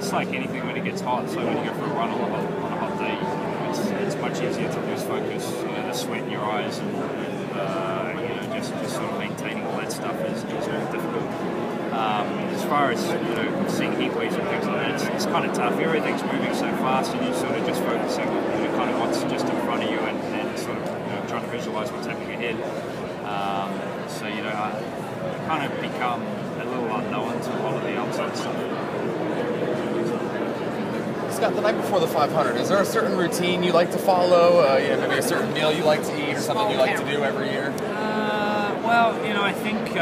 just like anything when it gets hot. So when you go for a run on a hot day, it's much easier to lose focus. The sweat in your eyes and just sort of maintaining all that stuff is more difficult. As far as seeing heat waves and things like that, it's kind of tough. Everything's moving so fast, and you're sort of just focusing on kind of what's just in front of you and sort of trying to visualize what's happening ahead. So I kind of become a little unknown to a lot of the outside stuff. Scott, the night before the 500, is there a certain routine you like to follow? Maybe a certain meal you like to eat or something you like to do every year? Well, I think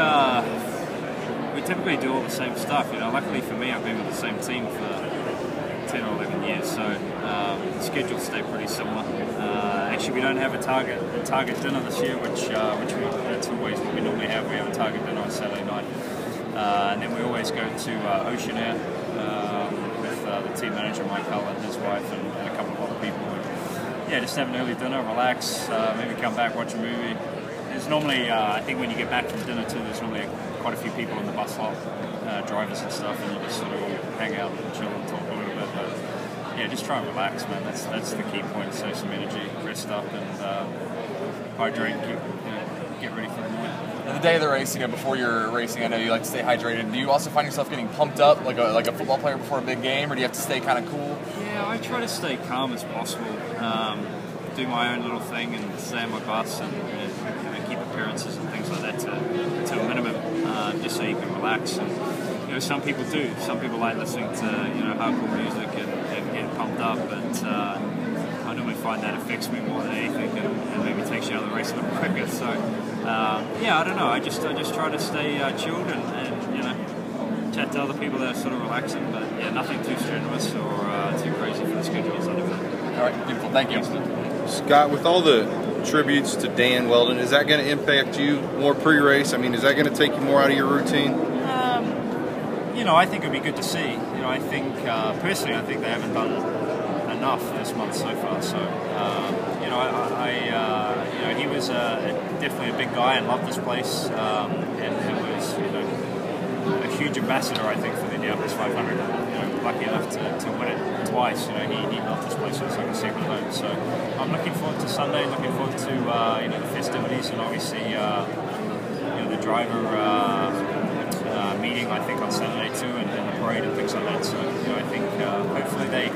we typically do all the same stuff. Luckily for me, I've been with the same team for 10 or 11 years, so the schedules stay pretty similar. Actually, we don't have a target dinner this year, that's always what we normally have. We have a target dinner on Saturday night, and then we always go to Ocean Air with the team manager Mike Hull and his wife and a couple of other people. And, just have an early dinner, relax, maybe come back, watch a movie. There's normally, I think when you get back from dinner too, there's normally quite a few people in the bus lot, drivers and stuff, and you just sort of hang out and chill and talk a little bit. But just try and relax, man. That's the key point. Save some energy, rest up, and hydrate. Get ready for the morning. The day of the race, before you're racing, I know you like to stay hydrated. Do you also find yourself getting pumped up like a football player before a big game, or do you have to stay kind of cool? Yeah, I try to stay calm as possible. Do my own little thing and stay in my bus and keep appearances and things like that to a minimum, just so you can relax. And some people do. Some people like listening to hardcore music and get pumped up, but I normally find that affects me more than anything, and maybe takes you out of the race a little quicker. So I don't know. I just try to stay chilled and chat to other people that are sort of relaxing, but nothing too strenuous or too crazy for the schedules. I don't know. All right, beautiful. Thank you. Scott, with all the tributes to Dan Weldon, is that going to impact you more pre-race? I mean, is that going to take you more out of your routine? I think it'd be good to see. I think personally, I think they haven't done enough this month so far. So, he was definitely a big guy and loved this place, and was a huge ambassador, I think, for the Indianapolis 500. Lucky enough to win it twice. He loved this place. It's like a second home. So I'm looking forward to Sunday. Looking forward to the festivities and obviously the driver meeting, I think, on Saturday too, and the parade and things like that. So I think hopefully they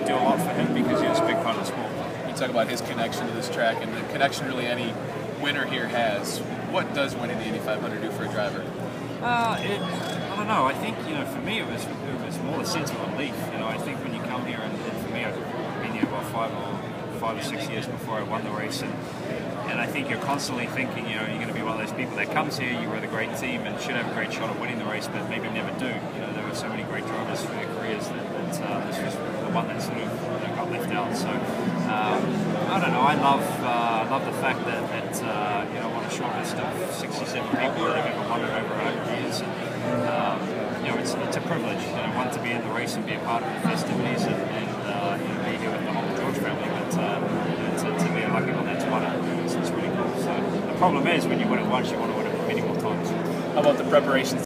do a lot for him because he was a big part of the sport. You talk about his connection to this track and the connection really any winner here has. What does winning the Indy 500 do for a driver? I don't know. I think for me it was more the sense of relief. I think when you come here, and for me, I've been here about 5 or 6 years before I won the race, and I think you're constantly thinking, you're going to be one of those people that comes here, you were the great team and should have a great shot at winning the race, but maybe never do. There were so many great drivers for their careers that this was the one that sort of got left out. So I don't know. I love the fact that on a short list of 67 people that have ever won it over 100 years. And, it's a privilege, one, to be in the race and be a part of the festivities and be here with the whole George family, but to be a lucky one that's won it, it's really cool. So the problem is when you win it once, you want to win it many more times. How about the preparations